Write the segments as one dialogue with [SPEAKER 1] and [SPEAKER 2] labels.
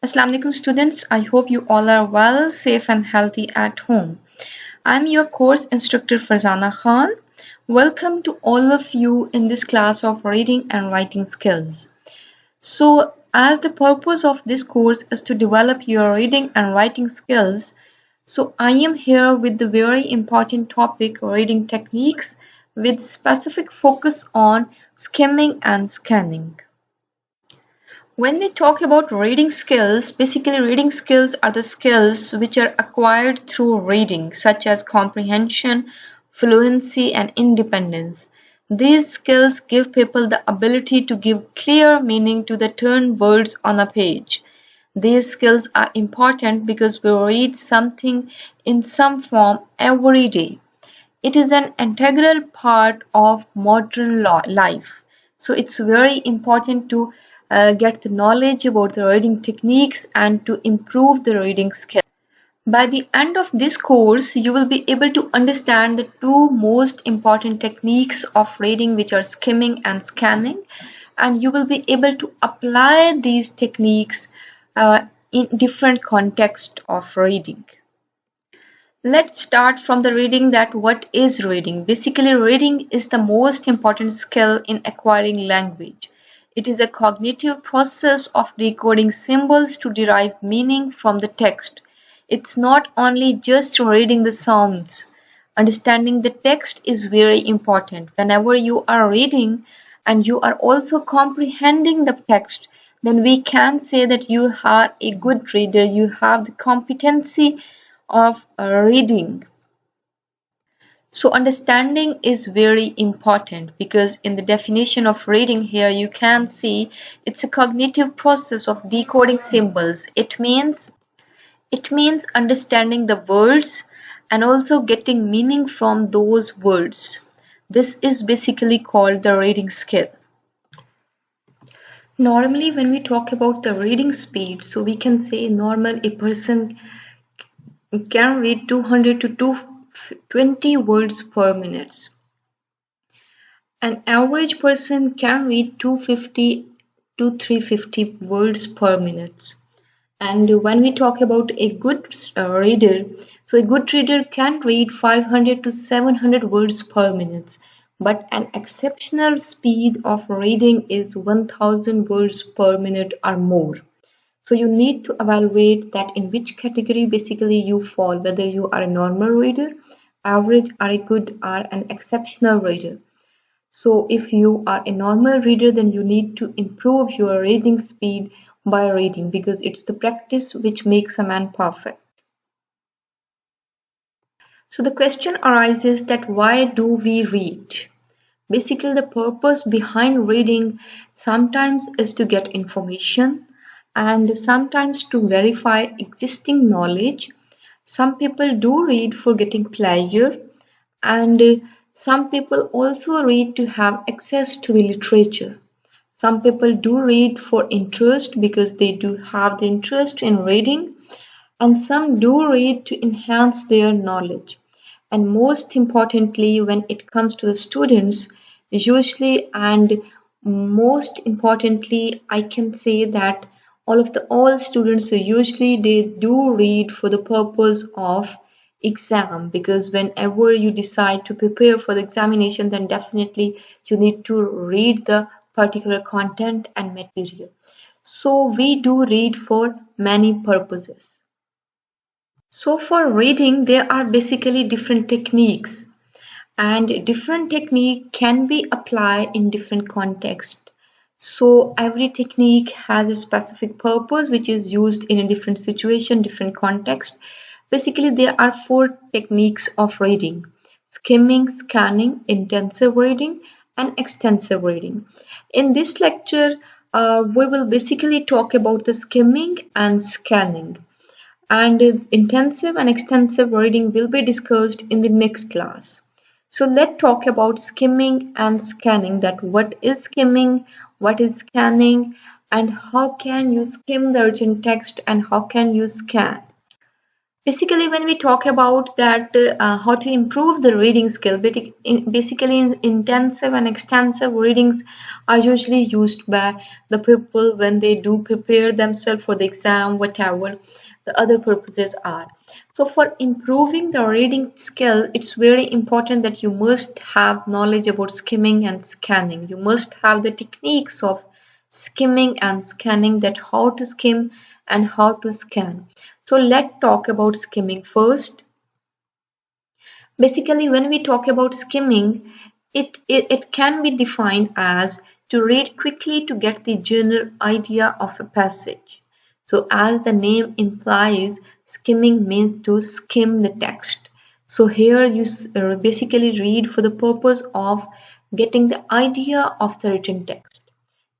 [SPEAKER 1] Assalamu alaikum students. I hope you all are well, safe and healthy at home. I'm your course instructor Farzana Khan. Welcome to all of you in this class of reading and writing skills. So as the purpose of this course is to develop your reading and writing skills, so I am here with the very important topic reading techniques with specific focus on skimming and scanning. When we talk about reading skills, basically reading skills are the skills which are acquired through reading, such as comprehension, fluency, and independence. These skills give people the ability to give clear meaning to the turned words on a page. These skills are important because we read something in some form every day. It is an integral part of modern life. So it's very important to get the knowledge about the reading techniques and to improve the reading skill. By the end of this course, you will be able to understand the two most important techniques of reading, which are skimming and scanning, and you will be able to apply these techniques in different contexts of reading. Let's start from the reading that what is reading. Basically, reading is the most important skill in acquiring language. It is a cognitive process of decoding symbols to derive meaning from the text. It's not only just reading the sounds. Understanding the text is very important. Whenever you are reading and you are also comprehending the text, then we can say that you are a good reader. You have the competency of reading. So understanding is very important because in the definition of reading here you can see it's a cognitive process of decoding symbols. It means understanding the words and also getting meaning from those words. This is basically called the reading skill. Normally when we talk about the reading speed, so we can say normal a person can read 200 to 220 words per minute. An average person can read 250 to 350 words per minute. And when we talk about a good reader, so a good reader can read 500 to 700 words per minute. But an exceptional speed of reading is 1000 words per minute or more. So you need to evaluate that in which category basically you fall, whether you are a normal reader, average, or a good or an exceptional reader. So if you are a normal reader, then you need to improve your reading speed by reading because it's the practice which makes a man perfect. So the question arises that why do we read? Basically, the purpose behind reading sometimes is to get information and sometimes to verify existing knowledge. Some people do read for getting pleasure, and some people also read to have access to the literature. Some people do read for interest because they do have the interest in reading, and some do read to enhance their knowledge. And most importantly, when it comes to the students, usually and most importantly, I can say that all students usually they do read for the purpose of exam, because whenever you decide to prepare for the examination, then definitely you need to read the particular content and material. So we do read for many purposes. So for reading, there are basically different techniques, and different technique can be applied in different contexts. So every technique has a specific purpose which is used in a different situation, different context. Basically, there are four techniques of reading: skimming, scanning, intensive reading, and extensive reading. In this lecture, we will basically talk about the skimming and scanning, and its intensive and extensive reading will be discussed in the next class. So let's talk about skimming and scanning, that what is skimming, what is scanning, and how can you skim the written text and how can you scan. Basically, when we talk about that how to improve the reading skill, basically intensive and extensive readings are usually used by the people when they do prepare themselves for the exam, whatever the other purposes are. So for improving the reading skill, it's very important that you must have knowledge about skimming and scanning. You must have the techniques of skimming and scanning, that how to skim and how to scan. So let's talk about skimming first. Basically, when we talk about skimming, it can be defined as to read quickly to get the general idea of a passage. So as the name implies, skimming means to skim the text. So here you basically read for the purpose of getting the idea of the written text,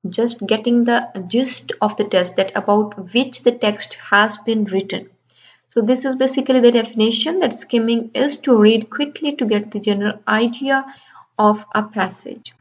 [SPEAKER 1] just getting the gist of the text, that about which the text has been written. So this is basically the definition, that skimming is to read quickly to get the general idea of a passage.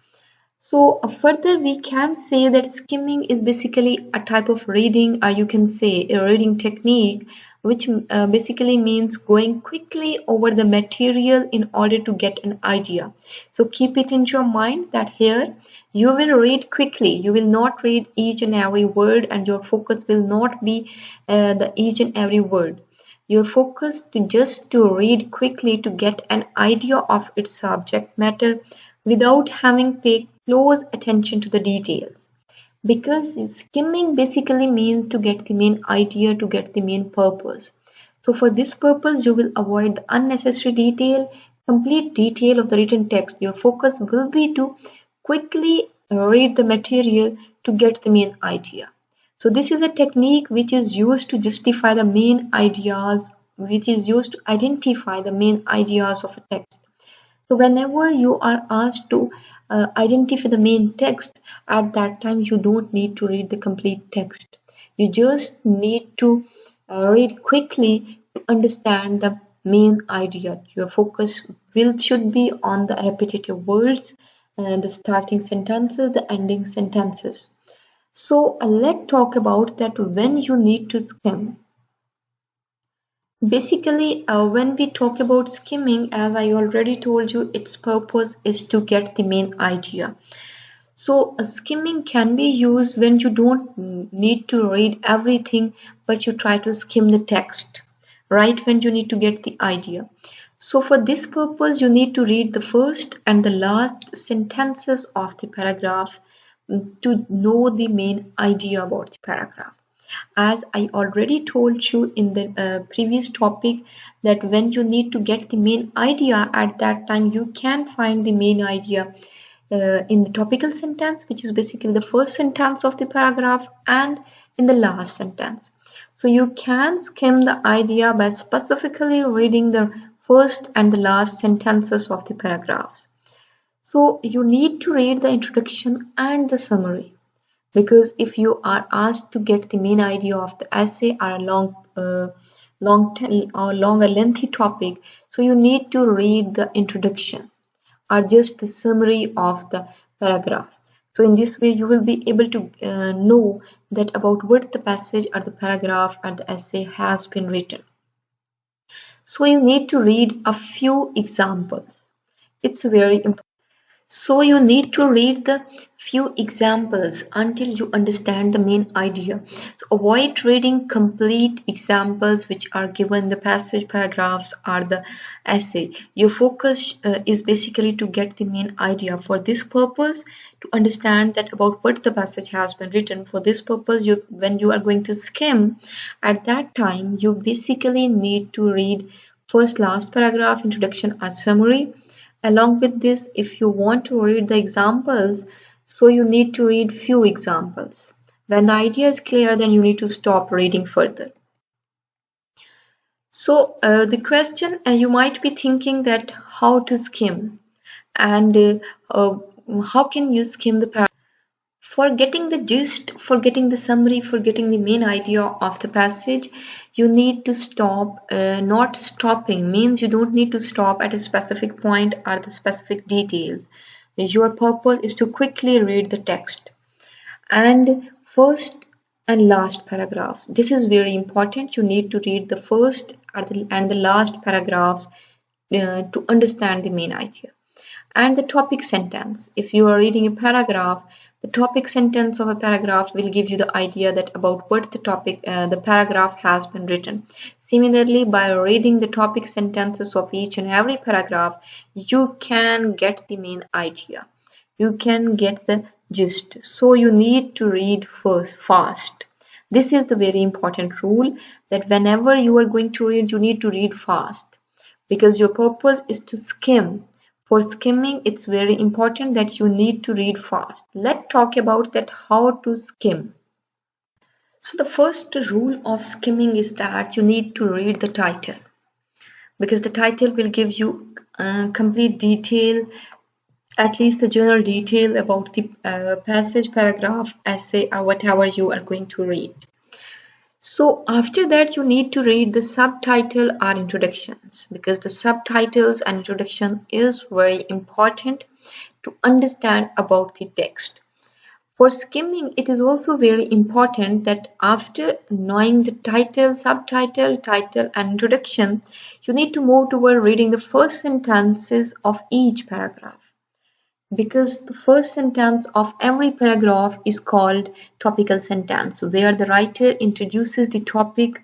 [SPEAKER 1] So further we can say that skimming is basically a type of reading, or you can say a reading technique, which basically means going quickly over the material in order to get an idea. So keep it in your mind that here you will read quickly, you will not read each and every word, and your focus will not be the each and every word. Your focus to just to read quickly to get an idea of its subject matter without having paid close attention to the details. Because skimming basically means to get the main idea, to get the main purpose. So for this purpose, you will avoid the unnecessary detail, complete detail of the written text. Your focus will be to quickly read the material to get the main idea. So this is a technique which is used to justify the main ideas, which is used to identify the main ideas of a text. So whenever you are asked to identify the main text, at that time you don't need to read the complete text. You just need to read quickly to understand the main idea. Your focus will should be on the repetitive words, the starting sentences, the ending sentences. So let's talk about that when you need to skim. Basically, when we talk about skimming, as I already told you, its purpose is to get the main idea. So, skimming can be used when you don't need to read everything, but you try to skim the text, right? When you need to get the idea. So, for this purpose, you need to read the first and the last sentences of the paragraph to know the main idea about the paragraph. As I already told you in the previous topic, that when you need to get the main idea, at that time you can find the main idea in the topical sentence, which is basically the first sentence of the paragraph, and in the last sentence. So you can skim the idea by specifically reading the first and the last sentences of the paragraphs. So you need to read the introduction and the summary, because if you are asked to get the main idea of the essay or a longer lengthy topic, so you need to read the introduction or just the summary of the paragraph. So in this way you will be able to know that about what the passage or the paragraph or the essay has been written. So you need to read a few examples. It's very important. So you need to read the few examples until you understand the main idea. So avoid reading complete examples which are given in the passage, paragraphs, or the essay. Your focus is basically to get the main idea. For this purpose, to understand that about what the passage has been written. For this purpose, when you are going to skim, at that time you basically need to read first, last paragraph, introduction, or summary. Along with this, if you want to read the examples, so you need to read few examples. When the idea is clear, then you need to stop reading further. So the question, you might be thinking that how to skim, and how can you skim the paragraph? For getting the gist, for getting the summary, for getting the main idea of the passage, you need to stop. Not stopping means you don't need to stop at a specific point or the specific details. Your purpose is to quickly read the text and first and last paragraphs. This is very important. You need to read the first and the last paragraphs to understand the main idea. And the topic sentence. If you are reading a paragraph, the topic sentence of a paragraph will give you the idea that about what the topic, the paragraph has been written. Similarly, by reading the topic sentences of each and every paragraph, you can get the main idea. You can get the gist. So you need to read first fast. This is the very important rule, that whenever you are going to read, you need to read fast, because your purpose is to skim. For skimming, it's very important that you need to read fast. Let's talk about that how to skim. So the first rule of skimming is that you need to read the title, because the title will give you complete detail, at least the general detail about the passage, paragraph, essay, or whatever you are going to read. So after that, you need to read the subtitle or introductions, because the subtitles and introduction is very important to understand about the text. For skimming, it is also very important that after knowing the title, subtitle, title, and introduction, you need to move toward reading the first sentences of each paragraph, because the first sentence of every paragraph is called topical sentence, where the writer introduces the topic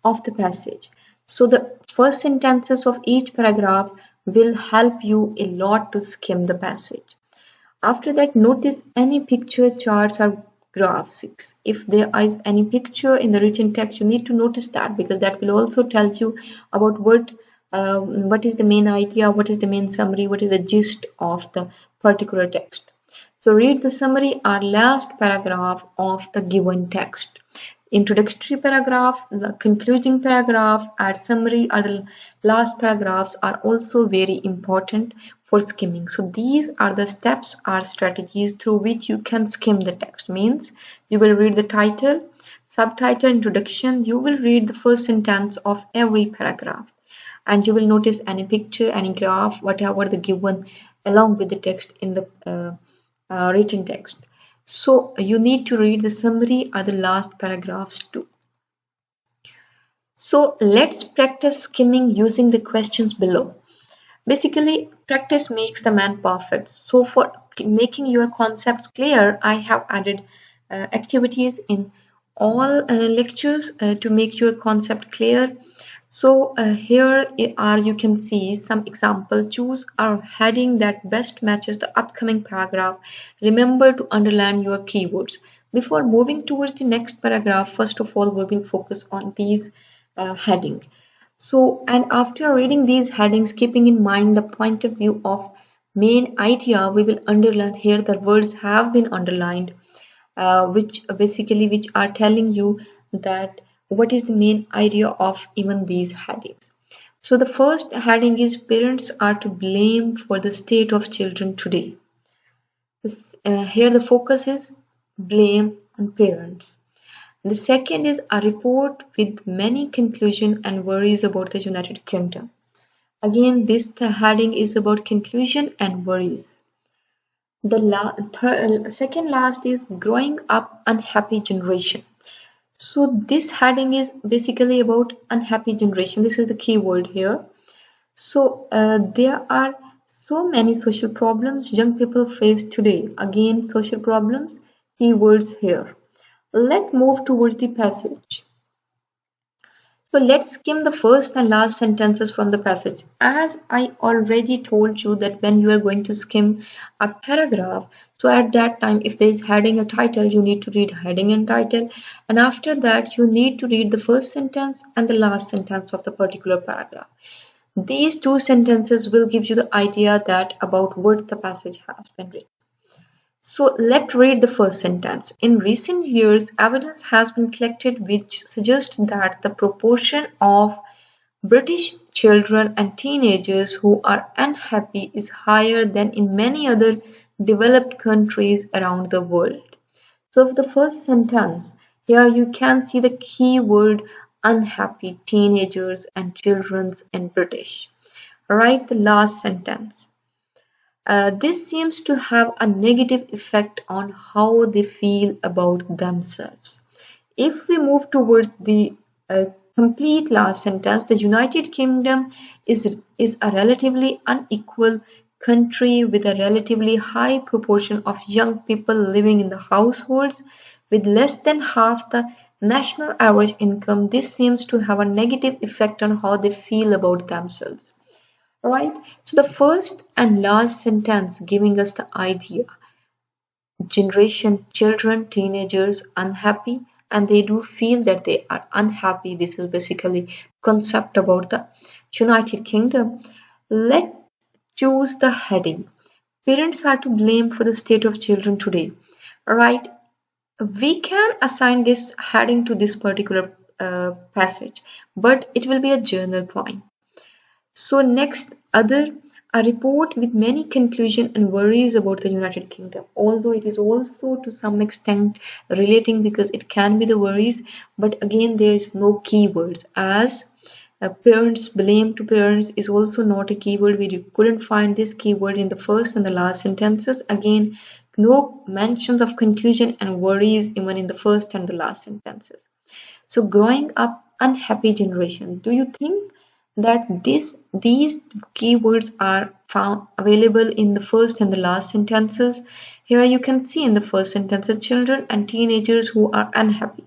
[SPEAKER 1] of the passage. So the first sentences of each paragraph will help you a lot to skim the passage. After that, notice any picture, charts, or graphics. If there is any picture in the written text, you need to notice that, because that will also tell you about what is the main idea, what is the main summary, what is the gist of the particular text. So read the summary or last paragraph of the given text. Introductory paragraph, the concluding paragraph, and summary or the last paragraphs are also very important for skimming. So these are the steps or strategies through which you can skim the text. Means you will read the title, subtitle, introduction, you will read the first sentence of every paragraph, and you will notice any picture, any graph, whatever the given along with the text in the written text. So you need to read the summary or the last paragraphs too. So let's practice skimming using the questions below. Basically, practice makes the man perfect. So for making your concepts clear, I have added activities in all lectures to make your concept clear. So here are, you can see some example. Choose a heading that best matches the upcoming paragraph. Remember to underline your keywords. Before moving towards the next paragraph, first of all, we will focus on these heading. So, and after reading these headings, keeping in mind the point of view of main idea, we will underline here the words have been underlined, which are telling you that what is the main idea of even these headings. So the first heading is parents are to blame for the state of children today. Here the focus is blame on parents. The second is a report with many conclusions and worries about the United Kingdom. Again, this heading is about conclusion and worries. The second last is growing up unhappy generation. So this heading is basically about unhappy generation. This is the key word here. So there are so many social problems young people face today. Again, social problems, keywords here. Let's move towards the passage. So let's skim the first and last sentences from the passage. As I already told you that when you are going to skim a paragraph, so at that time if there is heading or title, you need to read heading and title, and after that you need to read the first sentence and the last sentence of the particular paragraph. These two sentences will give you the idea that about what the passage has been written. So let's read the first sentence. In recent years, evidence has been collected which suggests that the proportion of British children and teenagers who are unhappy is higher than in many other developed countries around the world. So for the first sentence, here you can see the key word unhappy, teenagers and children's in British. Write the last sentence. This seems to have a negative effect on how they feel about themselves. If we move towards the complete last sentence. The United Kingdom is a relatively unequal country with a relatively high proportion of young people living in the households with less than half the national average income. This seems to have a negative effect on how they feel about themselves. Right? So the first and last sentence giving us the idea generation children teenagers unhappy and they do feel that they are unhappy. This is basically concept about the United Kingdom. Let's choose the heading. Parents are to blame for the state of children today. Right? We can assign this heading to this particular passage, but it will be a journal point. So next, other a report with many conclusion and worries about the United Kingdom, although it is also to some extent relating because it can be the worries, but again there is no keywords as parents blame to parents is also not a keyword. We couldn't find this keyword in the first and the last sentences. Again, no mentions of conclusion and worries even in the first and the last sentences. So growing up unhappy generation. Do you think that these keywords are found available in the first and the last sentences? Here you can see in the first sentence children and teenagers who are unhappy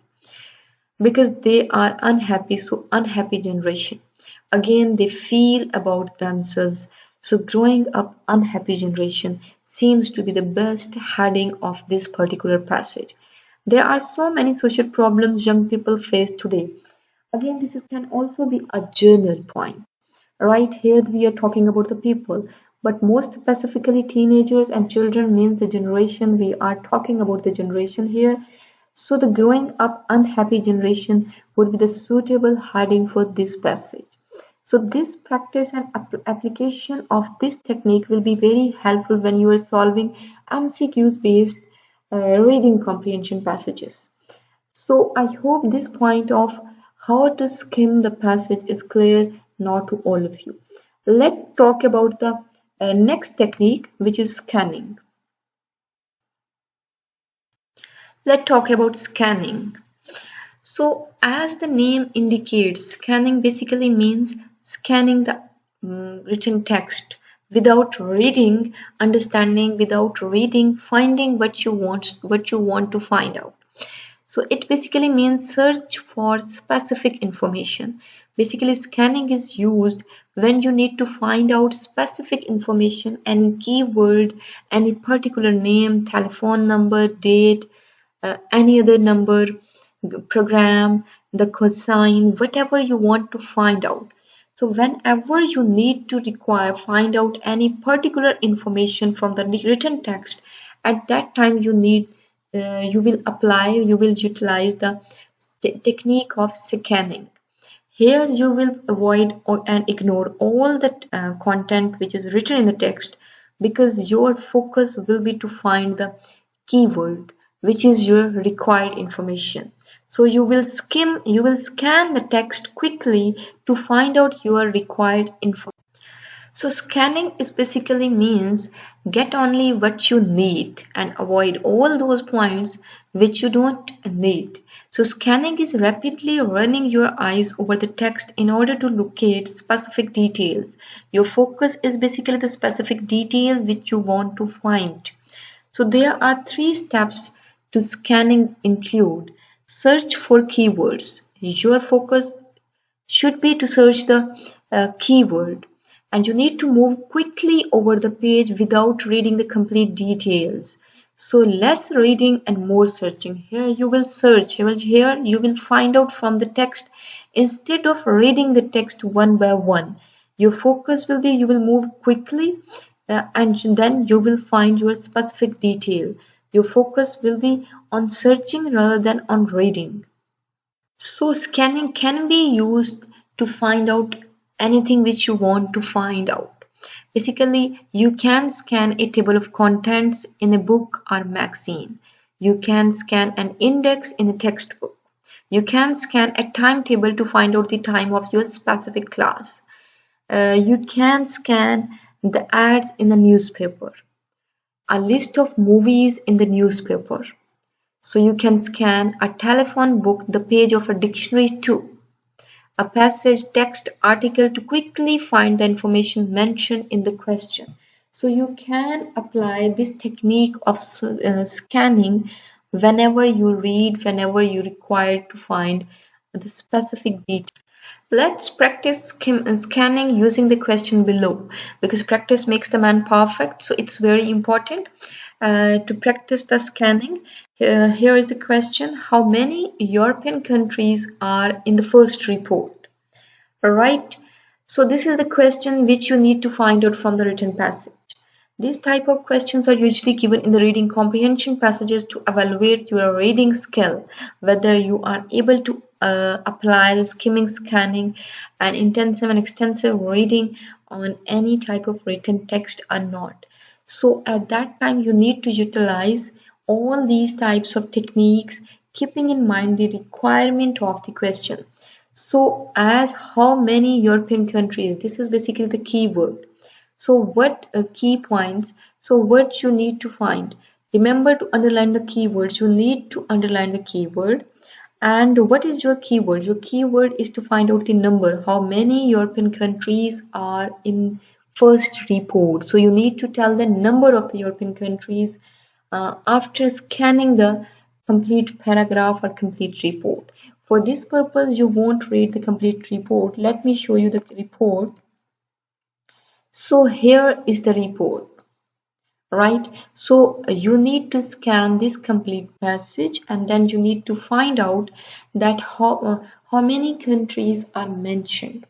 [SPEAKER 1] because they are unhappy, so unhappy generation. Again, they feel about themselves. So growing up unhappy generation seems to be the best heading of this particular passage. There are so many social problems young people face today. Again, can also be a journal point. Right here, we are talking about the people, but most specifically, teenagers and children means the generation. We are talking about the generation here. So, the growing up unhappy generation would be the suitable heading for this passage. So, this practice and application of this technique will be very helpful when you are solving MCQs based reading comprehension passages. So I hope this point of how to skim the passage is clear now to all of you. Let's talk about the next technique, which is scanning. Let's talk about scanning. So as the name indicates, scanning basically means scanning the written text without reading, understanding, without reading, finding what you want to find out. So it basically means search for specific information. Basically, scanning is used when you need to find out specific information, any keyword, any particular name, telephone number, date, any other number, program, the cosine, whatever you want to find out. So whenever you need to find out any particular information from the written text, at that time you will apply, you will utilize the technique of scanning. Here you will avoid and ignore all the content which is written in the text because your focus will be to find the keyword which is your required information. So you will scan the text quickly to find out your required information. So scanning is basically means get only what you need and avoid all those points which you don't need. So scanning is rapidly running your eyes over the text in order to locate specific details. Your focus is basically the specific details which you want to find. So there are 3 steps to scanning include search for keywords. Your focus should be to search the keyword and you need to move quickly over the page without reading the complete details. So less reading and more searching. Here you will search. Here you will find out from the text instead of reading the text one by one. Your focus will be you will move quickly and then you will find your specific detail. Your focus will be on searching rather than on reading. So scanning can be used to find out anything which you want to find out. Basically, you can scan a table of contents in a book or magazine. You can scan an index in a textbook. You can scan a timetable to find out the time of your specific class. You can scan the ads in the newspaper, a list of movies in the newspaper. So you can scan a telephone book, the page of a dictionary too. a passage, text, article to quickly find the information mentioned in the question. So you can apply this technique of scanning whenever you read, whenever you require to find the specific detail. Let's practice scanning using the question below, because practice makes the man perfect, so it's very important to practice the scanning. Here is the question: how many European countries are in the first report? Alright, so this is the question which you need to find out from the written passage. These type of questions are usually given in the reading comprehension passages to evaluate your reading skill, whether you are able to apply the skimming, scanning, and intensive and extensive reading on any type of written text or not. So at that time, you need to utilize all these types of techniques, keeping in mind the requirement of the question. So as how many European countries, this is basically the keyword. So what key points, so what you need to find, remember to underline the keywords. You need to underline the keyword. And what is your keyword? Your keyword is to find out the number, how many European countries are in first report. So you need to tell the number of the European countries after scanning the complete paragraph or complete report. For this purpose, you won't read the complete report. Let me show you the report. So here is the report, right? So you need to scan this complete passage, and then you need to find out that how many countries are mentioned,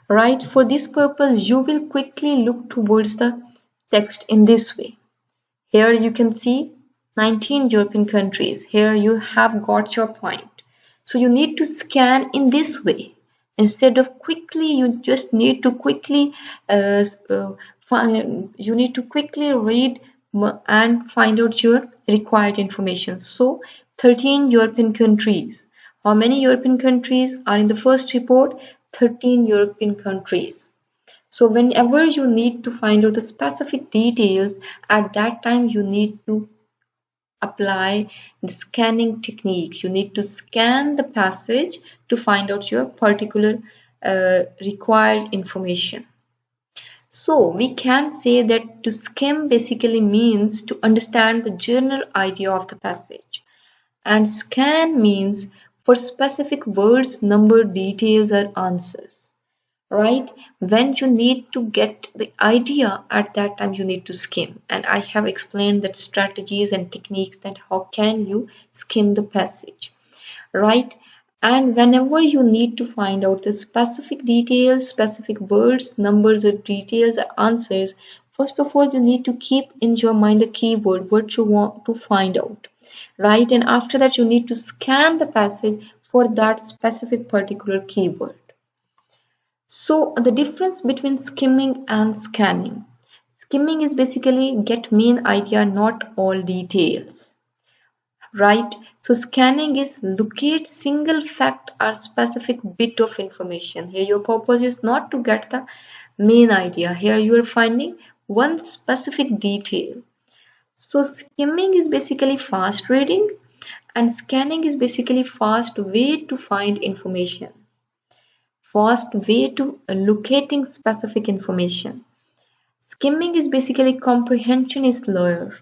[SPEAKER 1] right? For this purpose, you will quickly look towards the text in this way. Here you can see 19 European countries. Here you have got your point. So you need to scan in this way. Instead of quickly, you just need to quickly you need to quickly read and find out your required information. So 13 European countries. How many European countries are in the first report? 13 European countries. So whenever you need to find out the specific details, at that time you need to apply the scanning technique. You need to scan the passage to find out your particular required information. So we can say that to skim basically means to understand the general idea of the passage. And scan means for specific words, number, details, or answers, right? When you need to get the idea, at that time you need to skim, and I have explained that strategies and techniques that how can you skim the passage, right? And whenever you need to find out the specific details, specific words, numbers, or details, or answers, first of all you need to keep in your mind the keyword what you want to find out, right? And after that you need to scan the passage for that specific particular keyword. So the difference between skimming and scanning. Skimming is basically get main idea, not all details, right? So scanning is locate single fact or specific bit of information. Here your purpose is not to get the main idea. Here you are finding one specific detail. So skimming is basically fast reading, and scanning is basically fast way to find information, fast way to locating specific information. Skimming is basically comprehension is slower,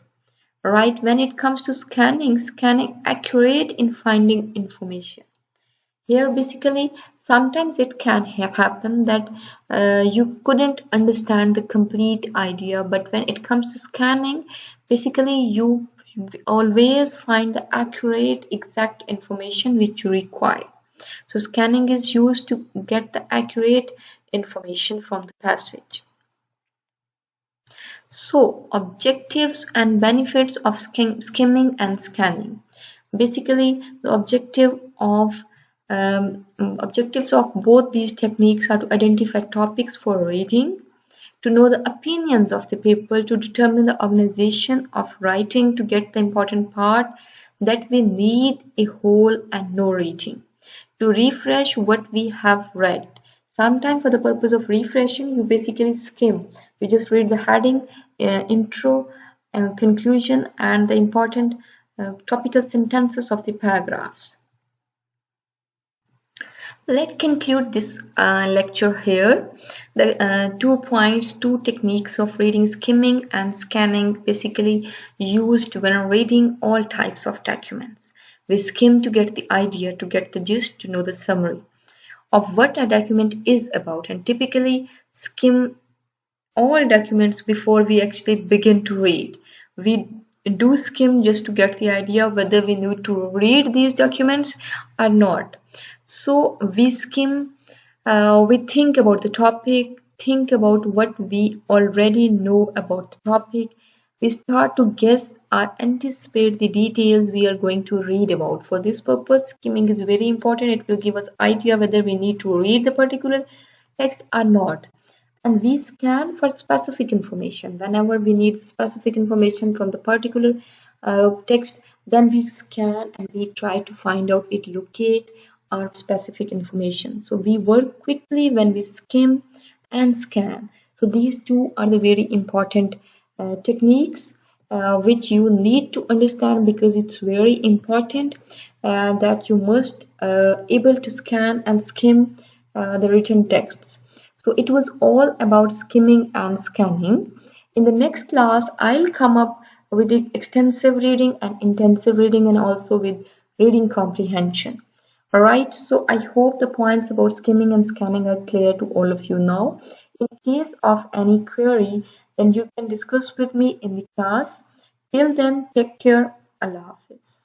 [SPEAKER 1] right? When it comes to scanning, scanning accurate in finding information. Here basically sometimes it can have happened that you couldn't understand the complete idea, but when it comes to scanning, basically you always find the accurate exact information which you require. So scanning is used to get the accurate information from the passage. So objectives and benefits of skimming and scanning. Basically, the objectives of both these techniques are to identify topics for reading, to know the opinions of the people, to determine the organization of writing, to get the important part that we need a whole and no reading, to refresh what we have read. Sometimes for the purpose of refreshing, you basically skim. You just read the heading, intro, conclusion, and the important topical sentences of the paragraphs. Let's conclude this lecture here. The 2 points, 2 techniques of reading: skimming and scanning, basically used when reading all types of documents. We skim to get the idea, to get the gist, to know the summary of what a document is about, and typically skim all documents before we actually begin to read. We do skim just to get the idea whether we need to read these documents or not. So we skim, we think about the topic, think about what we already know about the topic. We start to guess or anticipate the details we are going to read about. For this purpose, skimming is very important. It will give us idea whether we need to read the particular text or not. And we scan for specific information. Whenever we need specific information from the particular text, then we scan and we try to find out it, locate our specific information. So we work quickly when we skim and scan. So these two are the very important techniques which you need to understand, because it's very important that you must able to scan and skim the written texts. So it was all about skimming and scanning. In the next class, I'll come up with the extensive reading and intensive reading, and also with reading comprehension. Alright, so I hope the points about skimming and scanning are clear to all of you now. In case of any query, then you can discuss with me in the class. Till then, take care. Allah Hafiz.